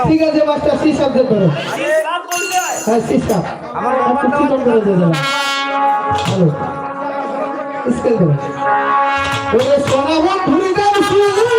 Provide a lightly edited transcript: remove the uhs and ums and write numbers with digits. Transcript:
ঠিক আছে master C শব্দ করো হ্যাঁ সি শব্দ আমার নাম্বারটা করে দিয়ে দাও হ্যালো স্কেল করো ওরে সোনা বন্ধু দাও